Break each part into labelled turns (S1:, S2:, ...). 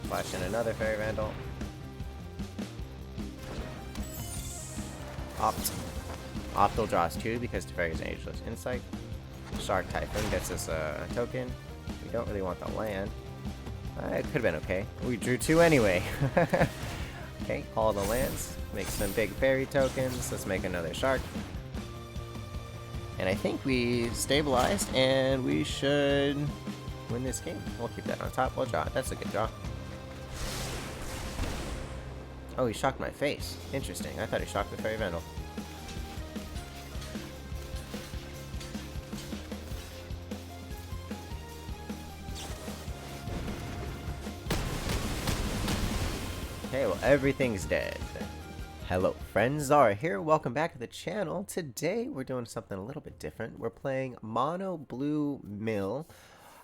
S1: Flash in another Fairy Vandal. Optal draws 2 because Teferi's Ageless Insight. Shark Typhoon gets us a token. We don't really want the land. It could have been okay. We drew 2 anyway. Okay, all the lands. Make some big fairy tokens. Let's make another shark. And I think we stabilized, and we should win this game. We'll keep that on top. We'll draw it. That's a good draw. Oh, he shocked my face. Interesting. I thought he shocked the Fairy Vandal. Okay, well, everything's dead. Hello friends, Zara here, welcome back to the channel. Today we're doing something a little bit different. We're playing Mono Blue Mill,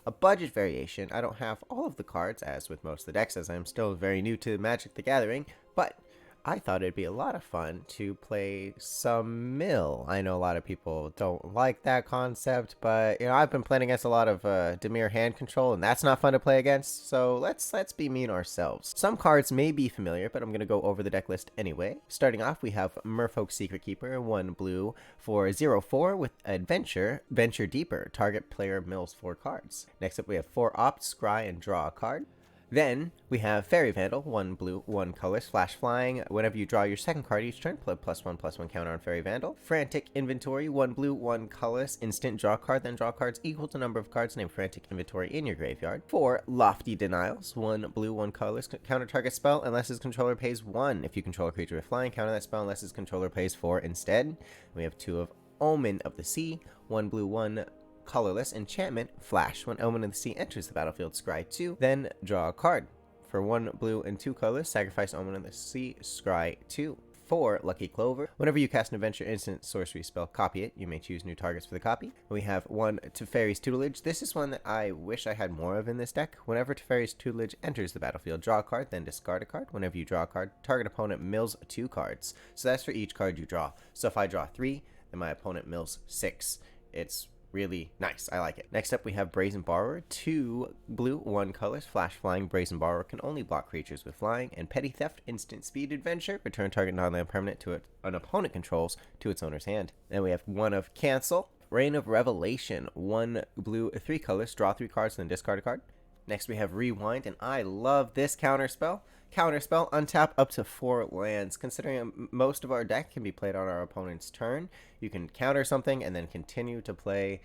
S1: a budget variation. I don't have all of the cards, as with most of the decks, as I'm still very new to Magic the Gathering, but I thought it'd be a lot of fun to play some mill. I know a lot of people don't like that concept, but you know, I've been playing against a lot of Dimir hand control, and that's not fun to play against, so let's be mean ourselves. Some cards may be familiar, but I'm going to go over the deck list anyway. Starting off, we have Merfolk Secret Keeper, 1 blue for 0/4 with Adventure, Venture Deeper. Target player mills 4 cards. Next up, we have 4 Opt, Scry, and draw a card. Then we have Fairy Vandal, 1 blue, 1 colorless, flash flying. Whenever you draw your second card each turn, play +1/+1 counter on Fairy Vandal. Frantic Inventory, 1 blue, 1 colorless, instant draw card, then draw cards equal to number of cards named Frantic Inventory in your graveyard. 4 Lofty Denials, 1 blue, 1 colorless, counter target spell unless his controller pays 1. If you control a creature with flying, counter that spell unless his controller pays 4 instead. We have 2 of Omen of the Sea, 1 blue, 1 colorless, enchantment, flash. When Omen of the Sea enters the battlefield, scry 2, then draw a card. For 1 blue and 2 colorless, sacrifice Omen of the Sea, scry 2. 4 Lucky Clover. Whenever you cast an adventure instant sorcery spell, copy it. You may choose new targets for the copy. We have 1 Teferi's Tutelage. This is one that I wish I had more of in this deck. Whenever Teferi's Tutelage enters the battlefield, draw a card, then discard a card. Whenever you draw a card, target opponent mills 2 cards. So that's for each card you draw. So if I draw 3, then my opponent mills 6. It's really nice. I like it. Next up, we have Brazen Borrower, 2 blue, 1 colors, flash flying. Brazen Borrower can only block creatures with flying. And Petty Theft, instant speed adventure. Return target non-land permanent to an opponent controls to its owner's hand. Then we have 1 of Cancel, Reign of Revelation, 1 blue, 3 colors, draw 3 cards, then discard a card. Next we have Rewind, and I love this counter spell. Counterspell, untap up to 4 lands. Considering most of our deck can be played on our opponent's turn, you can counter something and then continue to play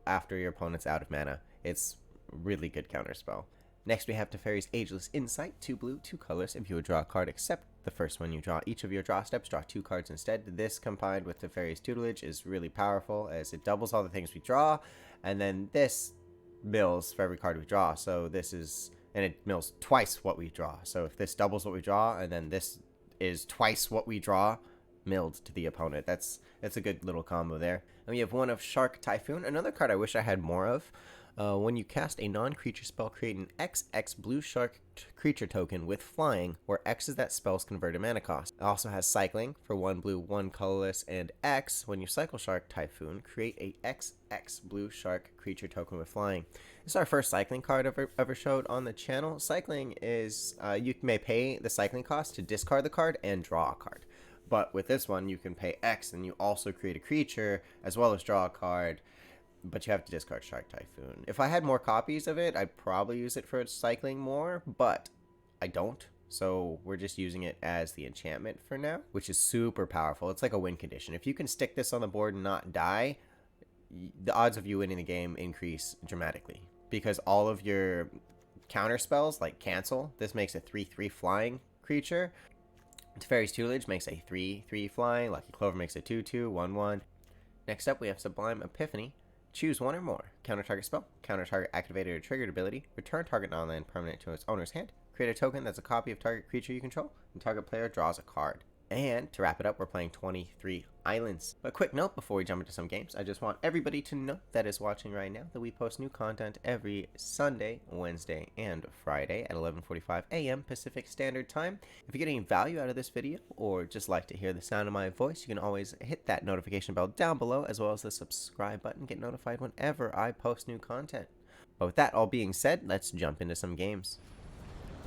S1: after your opponent's out of mana. It's really good counterspell. Next we have Teferi's Ageless Insight, 2 blue, 2 colors. If you would draw a card except the first one you draw each of your draw steps, draw 2 cards instead. This combined with Teferi's Tutelage is really powerful as it doubles all the things we draw, and then this mills for every card we draw. So this is, and it mills twice what we draw. So if this doubles what we draw, and then this is twice what we draw, milled to the opponent. That's a good little combo there. And we have 1 of Shark Typhoon, another card I wish I had more of. When you cast a non-creature spell, create an XX blue shark creature token with flying, where X is that spell's converted mana cost. It also has cycling for 1 blue, 1 colorless, and X. When you cycle Shark Typhoon, create a XX blue shark creature token with flying. This is our first cycling card ever showed on the channel. Cycling is, you may pay the cycling cost to discard the card and draw a card. But with this one, you can pay X and you also create a creature as well as draw a card. But you have to discard Shark Typhoon. If I had more copies of it, I'd probably use it for cycling more, but I don't. So we're just using it as the enchantment for now, which is super powerful. It's like a win condition. If you can stick this on the board and not die, the odds of you winning the game increase dramatically. Because all of your counter spells, like Cancel, this makes a 3/3 flying creature. Teferi's Tutelage makes a 3/3 flying. Lucky Clover makes a 2/2, 1/1. Next up, we have Sublime Epiphany. Choose 1 or more. Counter target spell. Counter target activated or triggered ability. Return target non-land permanent to its owner's hand. Create a token that's a copy of target creature you control. And target player draws a card. And to wrap it up, we're playing 23 islands. But quick note before we jump into some games, I just want everybody to know that is watching right now that we post new content every Sunday, Wednesday, and Friday at 11:45 a.m. Pacific Standard Time. If you get any value out of this video or just like to hear the sound of my voice, you can always hit that notification bell down below as well as the subscribe button. Get notified whenever I post new content. But with that all being said, let's jump into some games.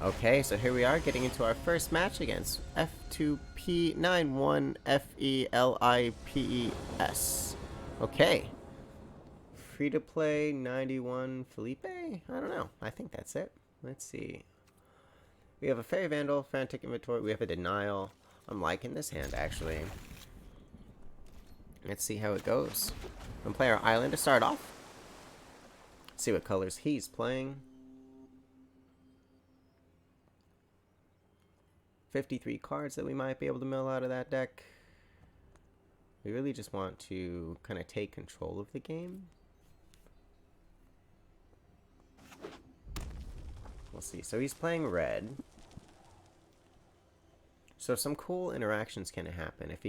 S1: Okay, so here we are getting into our first match against F2P91FELIPES. Okay. Free to play 91 Felipe? I don't know. I think that's it. Let's see. We have a Fairy Vandal, Frantic Inventory. We have a Denial. I'm liking this hand actually. Let's see how it goes. I'm gonna play our island to start off. See what colors he's playing. 53 cards that we might be able to mill out of that deck. We really just want to kind of take control of the game. We'll see. So he's playing red. So some cool interactions can happen. If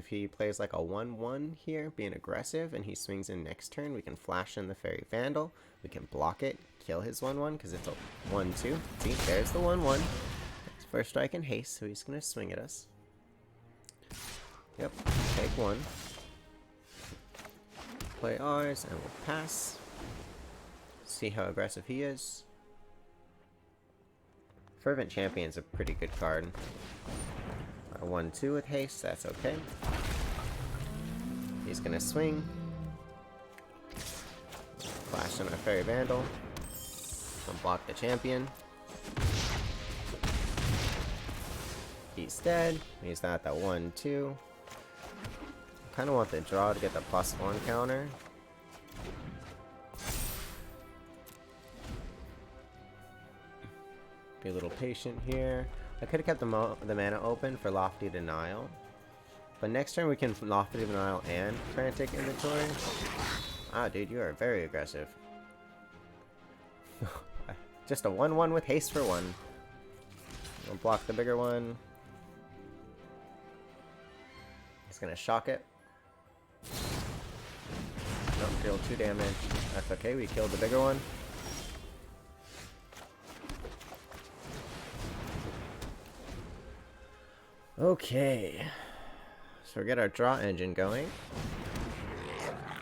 S1: he plays like a 1/1 here, being aggressive, and he swings in next turn, we can flash in the Fairy Vandal. We can block it, kill his 1/1 because it's a 1/2. See, there's the 1/1. First strike and haste, so he's gonna swing at us. Yep, take one. Play ours, and we'll pass. See how aggressive he is. Fervent Champion's a pretty good card. A 1/2 with haste, that's okay. He's gonna swing. Flash on our Fairy Vandal. Unblock the champion. He's dead. He's not that 1/2. Kind of want the draw to get the +1 counter. Be a little patient here. I could have kept the mana open for Lofty Denial. But next turn we can Lofty Denial and Frantic Inventory. Ah, dude, you are very aggressive. Just a 1/1 with haste for 1. We'll block the bigger one. He's gonna shock it. Nope, deal 2 damage. That's okay, we killed the bigger one. Okay. So we get our draw engine going.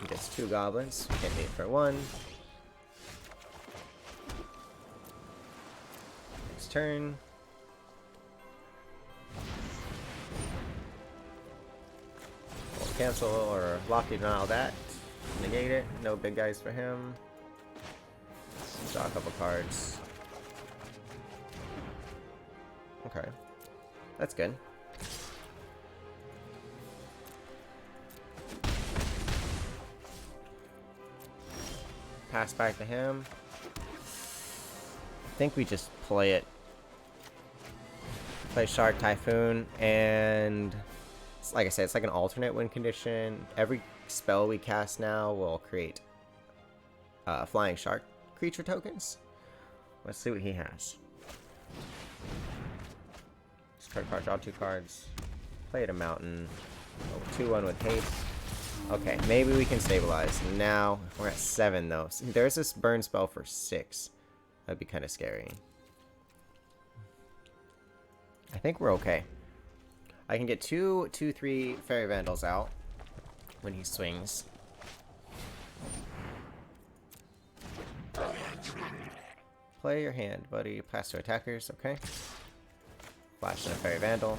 S1: He gets 2 goblins. Hit me for 1. Next turn. Cancel or Lofty Denial that. Negate it. No big guys for him. Draw a couple cards. Okay. That's good. Pass back to him. I think we just play it. Play Shark Typhoon and... Like I said, it's like an alternate win condition. Every spell we cast now will create flying shark creature tokens. Let's see what he has. Discard card, draw 2 cards. Play at a mountain. Oh, 2/1 with haste. Okay, maybe we can stabilize. Now, we're at 7 though. So there's this burn spell for 6. That'd be kind of scary. I think we're okay. I can get 2, 3 Fairy Vandals out when he swings. Play your hand, buddy. Pass to attackers, okay. Flash in a Fairy Vandal.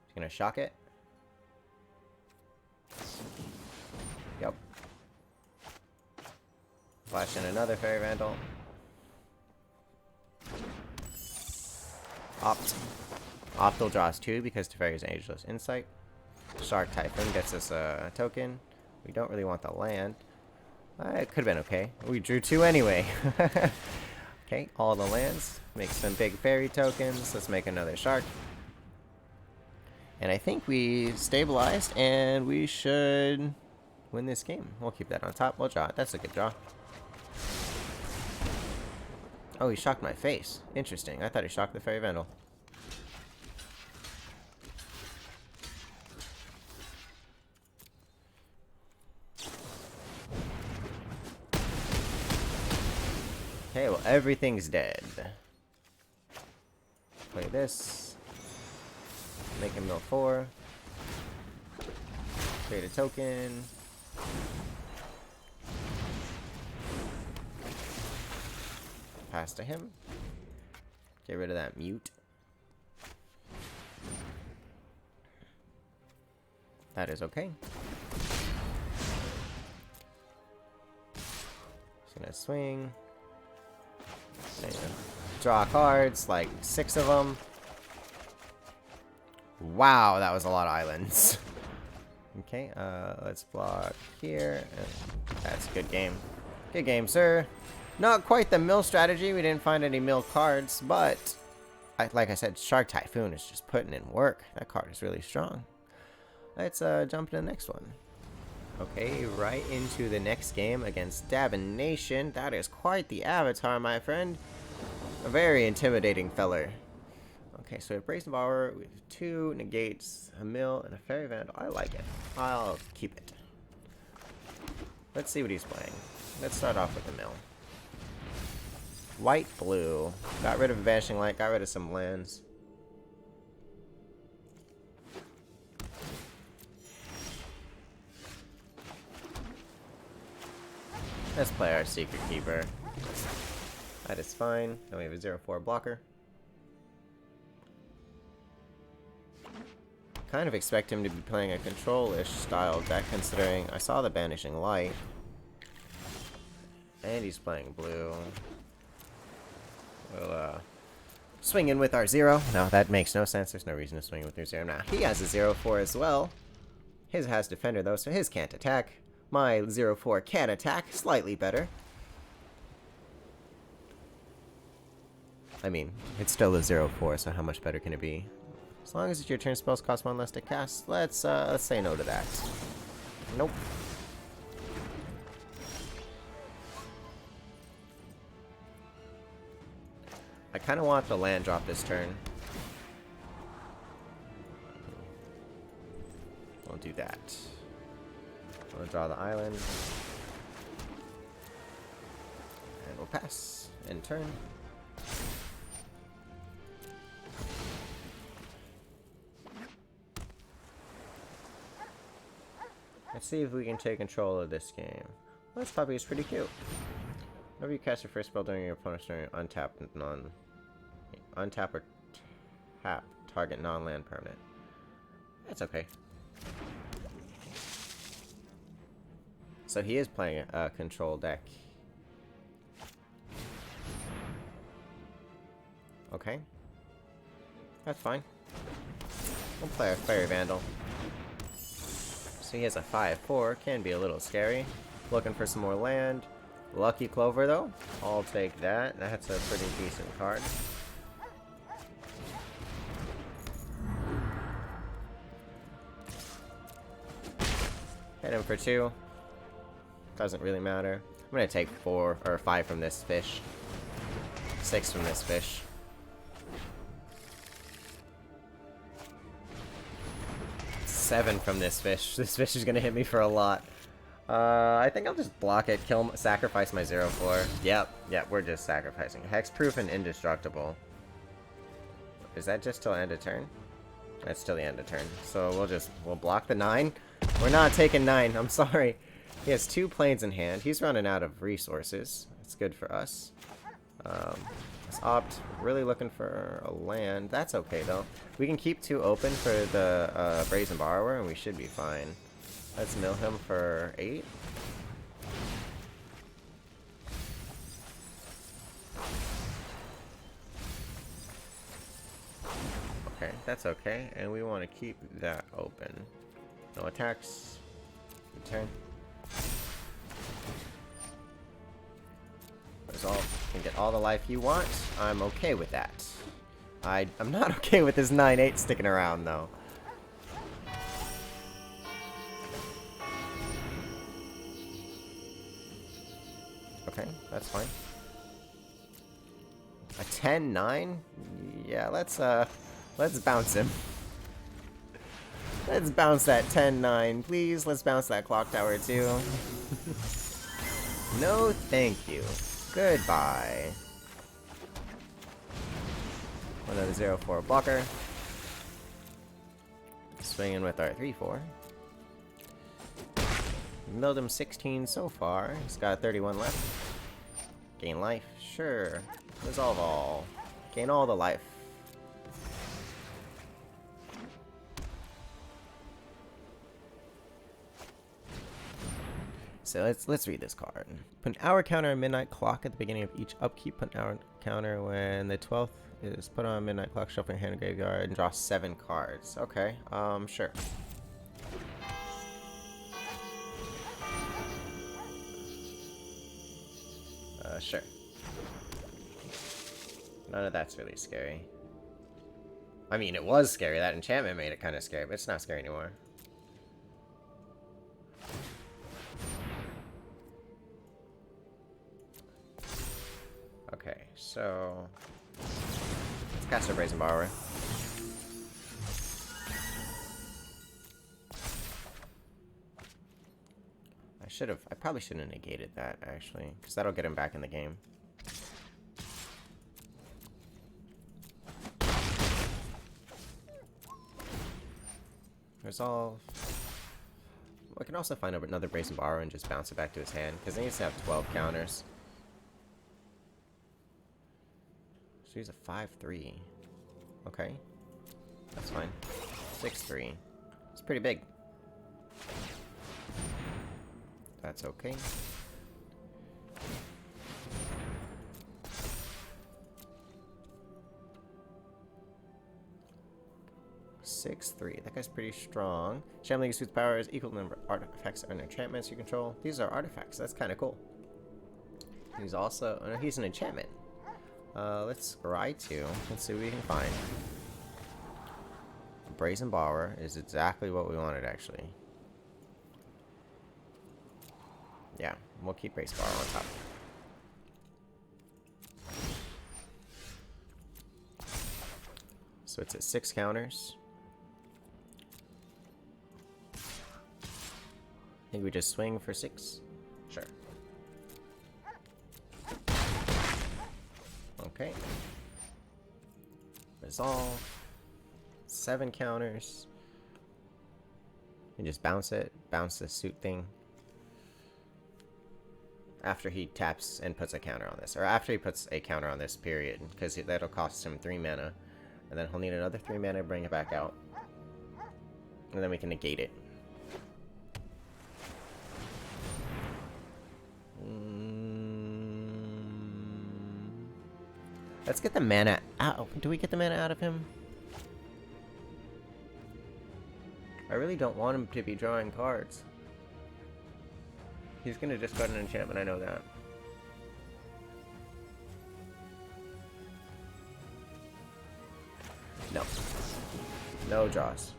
S1: He's gonna shock it. Yep. Flash in another Fairy Vandal. Optal draws 2 because Teferi's Ageless Insight. Shark Typhoon gets us a token. We don't really want the land. It could have been okay. We drew 2 anyway. Okay, all the lands. Make some big fairy tokens. Let's make another shark. And I think we stabilized and we should win this game. We'll keep that on top. We'll draw it. That's a good draw. Oh, he shocked my face. Interesting. I thought he shocked the Fairy Vandal. Okay, well, everything's dead. Play this. Make him mill 4. Create a token. Pass to him. Get rid of that mute. That is okay. Just gonna swing. And draw cards, like 6 of them. Wow, that was a lot of islands. Okay, let's block here. That's a good game. Good game, sir. Not quite the mill strategy. We didn't find any mill cards, but like I said, Shark Typhoon is just putting in work. That card is really strong. Let's jump to the next one. Okay, right into the next game against Davin Nation. That is quite the avatar, my friend. A very intimidating feller. Okay, so we have Brazen Borrower, we have 2 negates, a mill, and a Fairy Vandal. I like it. I'll keep it. Let's see what he's playing. Let's start off with the mill. White, blue. Got rid of Vanishing Light, got rid of some lands. Let's play our Secret Keeper. That is fine. Then we have a 0/4 blocker. Kind of expect him to be playing a control-ish style deck, considering I saw the Banishing Light. And he's playing blue. We'll swing in with our 0. No, that makes no sense. There's no reason to swing with your 0 now. He has a 0/4 as well. His has Defender though, so his can't attack. My 0/4 can attack, slightly better. I mean, it's still a 0/4, so how much better can it be? As long as your turn spells cost 1 less to cast, let's say no to that. Nope. I kind of want the land drop this turn. We'll do that. We'll draw the island. And we'll pass. End turn. Let's see if we can take control of this game. Well, this puppy is pretty cute. Whenever you cast your first spell during your opponent's turn, untap or tap target non-land permanent. That's okay. So he is playing a control deck. Okay. That's fine. We'll play a Fairy Vandal. So he has a 5/4, can be a little scary. Looking for some more land. Lucky Clover though, I'll take that. That's a pretty decent card. Hit him for 2. Doesn't really matter. I'm gonna take 4 or 5 from this fish. 6 from this fish. Seven from this fish. This fish is gonna hit me for a lot. I think I'll just block it, sacrifice my 0/4. Yep, we're just sacrificing. Hexproof and indestructible. Is that just till end of turn? That's till the end of turn. So we'll block the 9. We're not taking 9, I'm sorry. He has 2 planes in hand. He's running out of resources. That's good for us. Let's opt. Really looking for a land. That's okay though. We can keep 2 open for the Brazen Borrower and we should be fine. Let's mill him for 8. Okay, that's okay. And we want to keep that open. No attacks. Return. Resolve. Can get all the life you want. I'm okay with that. I'm not okay with this 9/8 sticking around though. Okay, that's fine. A 10/9? Yeah, let's bounce him. Let's bounce that 10/9, please. Let's bounce that clock tower too. No, thank you. Goodbye. Another 0/4 blocker. Swinging with our 3/4. Milled him 16 so far. He's got 31 left. Gain life, sure. Resolve all. Gain all the life. So let's read this card. Put an hour counter on midnight clock at the beginning of each upkeep. Put an hour counter when the 12th is put on midnight clock. Shuffle your hand and graveyard and draw 7 cards. Okay, sure. Sure. None of that's really scary. I mean, it was scary. That enchantment made it kind of scary, but it's not scary anymore. Okay, so let's cast a Brazen Borrower. I probably shouldn't have negated that, actually, because that'll get him back in the game. Resolve. I can also find another Brazen Borrower and just bounce it back to his hand, because he needs to have 12 counters. So he's a 5-3. Okay. That's fine. 6-3. It's pretty big. That's okay. Six, 3. That guy's pretty strong. Shambling suit's power is equal to the number of artifacts and enchantments you control. These are artifacts. That's kind of cool. He's also... Oh, no, he's an enchantment. Let's scry 2. Let's see what we can find. Brazen Borrower is exactly what we wanted, actually. Yeah, we'll keep Brazen Borrower on top. So it's at 6 counters. I think we just swing for 6. Sure. Okay. Resolve. 7 counters. You just bounce it. Bounce the suit thing. After he taps and puts a counter on this. Or after he puts a counter on this, period. Because that'll cost him 3 mana. And then he'll need another 3 mana to bring it back out. And then we can negate it. Let's get the mana out. Do we get the mana out of him? I really don't want him to be drawing cards. He's gonna discard an enchantment, I know that. No. No draws.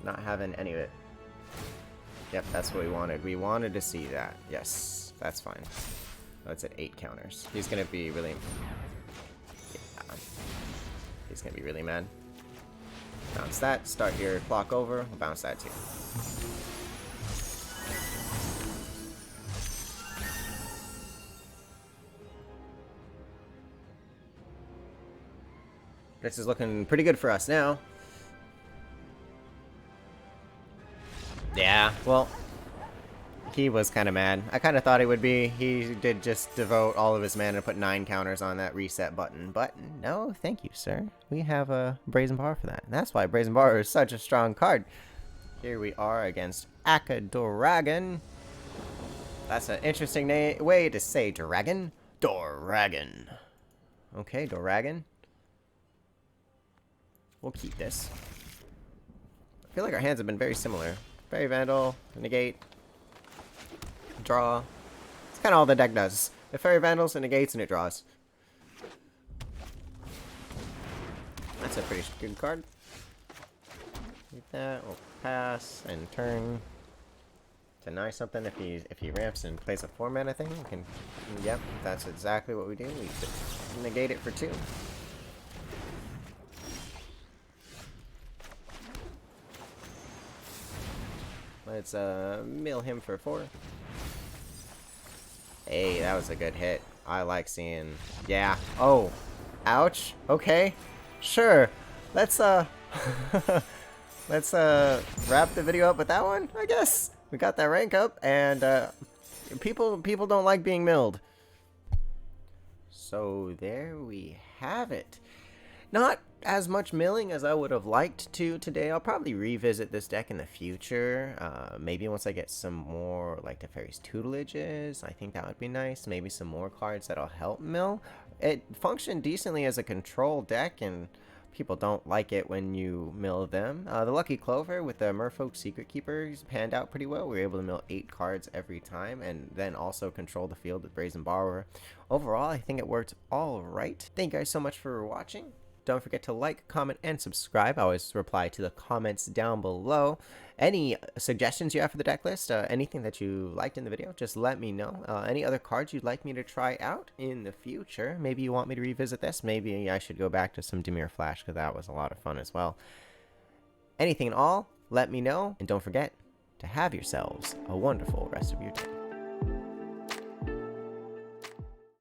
S1: Not having any of it. Yep, that's what we wanted. We wanted to see that. Yes, that's fine. Oh, it's at 8 counters. He's gonna be really... Yeah. He's gonna be really mad. Bounce that. Start your clock over. We'll bounce that too. This is looking pretty good for us now. Yeah, well, he was kind of mad. I kind of thought he would be. He did just devote all of his mana to put 9 counters on that reset button. But no, thank you, sir. We have a Brazen Borrower for that. And that's why Brazen Borrower is such a strong card. Here we are against Akadoragon. That's an interesting way to say dragon. Doragon. Okay, Doragon. We'll keep this. I feel like our hands have been very similar. Fairy Vandal, negate, draw. It's kind of all the deck does. The Fairy Vandals, it negates, and it draws. That's a pretty good card. Get that, we'll pass and turn. Deny something if he ramps and plays a 4-mana thing. We can, yep, that's exactly what we do. We negate it for 2. Let's mill him for 4. Hey, that was a good hit. I like seeing... Yeah. Oh. Ouch. Okay. Sure. Let's, let's, wrap the video up with that one, I guess. We got that rank up, and, people don't like being milled. So there we have it. Not as much milling as I would have liked to today. I'll probably revisit this deck in the future. Maybe once I get some more like Teferi's tutelages. I think that would be nice. Maybe some more cards that'll help mill. It functioned decently as a control deck, and people don't like it when you mill them. The Lucky Clover with the Merfolk Secret Keepers panned out pretty well. We were able to mill 8 cards every time, and then also control the field with Brazen Borrower. Overall, I think it worked all right. Thank you guys so much for watching. Don't forget to like, comment, and subscribe. I always reply to the comments down below. Any suggestions you have for the deck list, anything that you liked in the video, just let me know. Any other cards you'd like me to try out in the future. Maybe you want me to revisit this. Maybe I should go back to some Dimir Flash, because that was a lot of fun as well. Anything at all, let me know. And don't forget to have yourselves a wonderful rest of your day.